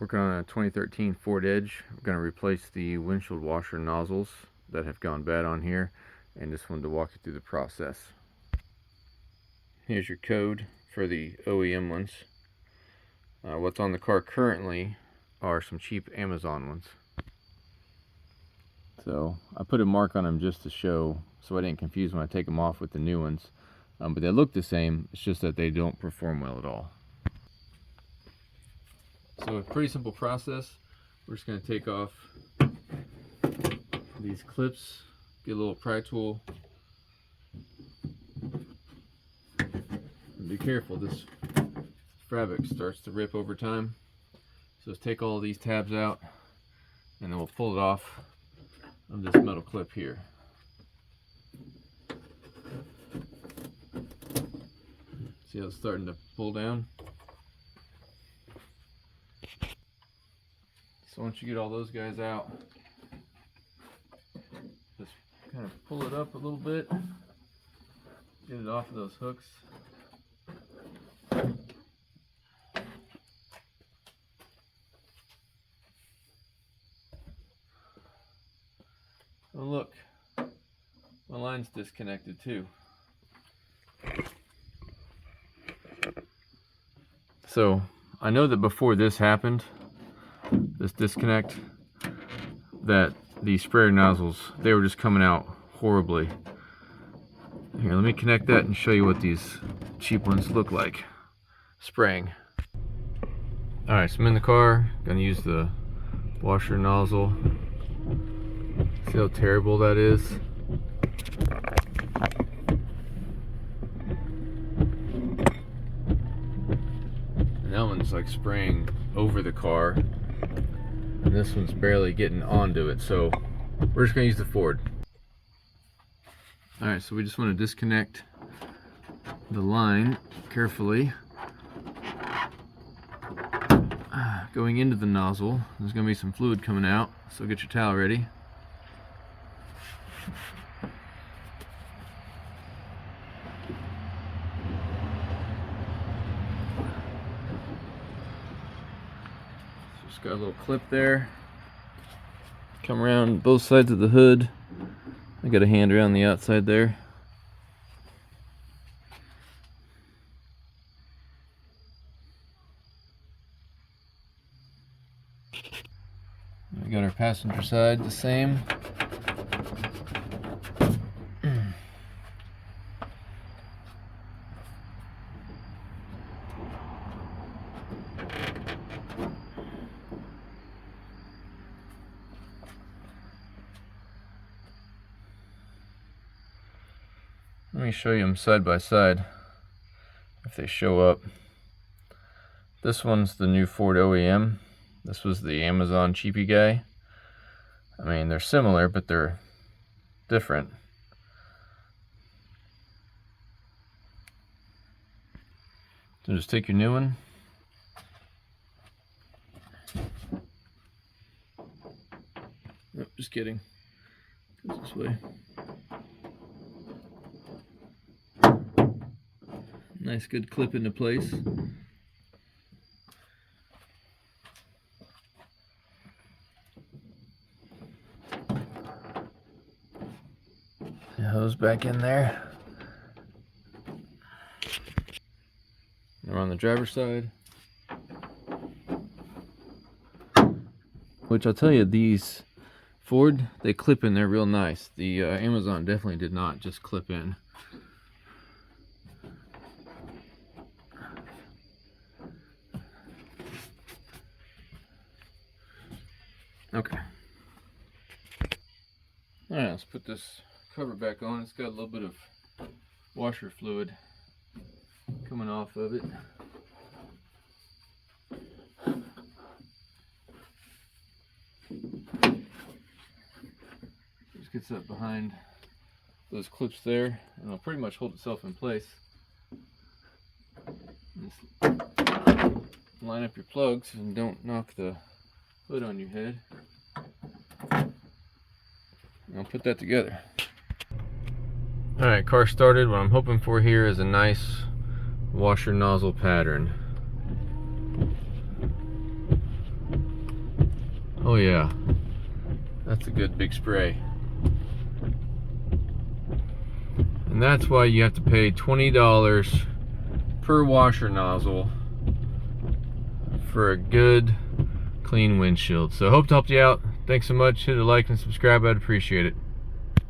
Working on a 2013 Ford Edge. We're going to replace the windshield washer nozzles that have gone bad on here, and just wanted to walk you through the process. Here's your code for the OEM ones. What's on the car currently are some cheap Amazon ones. So I put a mark on them just to show, so I didn't confuse when I take them off with the new ones. But they look the same, it's just that they don't perform well at all. So a pretty simple process. We're just going to take off these clips, get a little pry tool, and be careful, this fabric starts to rip over time. So let's take all of these tabs out and then we'll pull it off of this metal clip here. See how it's starting to pull down? So once you get all those guys out, just kind of pull it up a little bit, get it off of those hooks. Oh look, my line's disconnected too. So I know that before this happened, this disconnect, that the sprayer nozzles, they were just coming out horribly. Here, let me connect that and show you what these cheap ones look like spraying. Alright, so I'm in the car, gonna use the washer nozzle. See how terrible that is? And that one's like spraying over the car, and this one's barely getting onto it, so we're just going to use the Ford. Alright, so we just want to disconnect the line carefully. Going into the nozzle, there's going to be some fluid coming out, so get your towel ready. Just got a little clip there. Come around both sides of the hood. I got a hand around the outside there. We got our passenger side the same. Let me show you them side by side if they show up. This one's the new Ford OEM. This was the Amazon cheapy guy. I mean, they're similar, but they're different. So just take your new one. Nope, just kidding. Goes this way. Nice good clip into place. The hose back in there. We're on the driver's side. Which I'll tell you, these Ford, they clip in there real nice. The Amazon definitely did not just clip in. Okay. Alright, let's put this cover back on. It's got a little bit of washer fluid coming off of it. Just gets up behind those clips there, and it'll pretty much hold itself in place. Just line up your plugs and don't knock the hood on your head. I'll put that together. Alright, car started. What I'm hoping for here is a nice washer nozzle pattern. Oh yeah, that's a good big spray. And that's why you have to pay $20 per washer nozzle for a good clean windshield. So I hope to help you out. Thanks so much. Hit a like and subscribe. I'd appreciate it.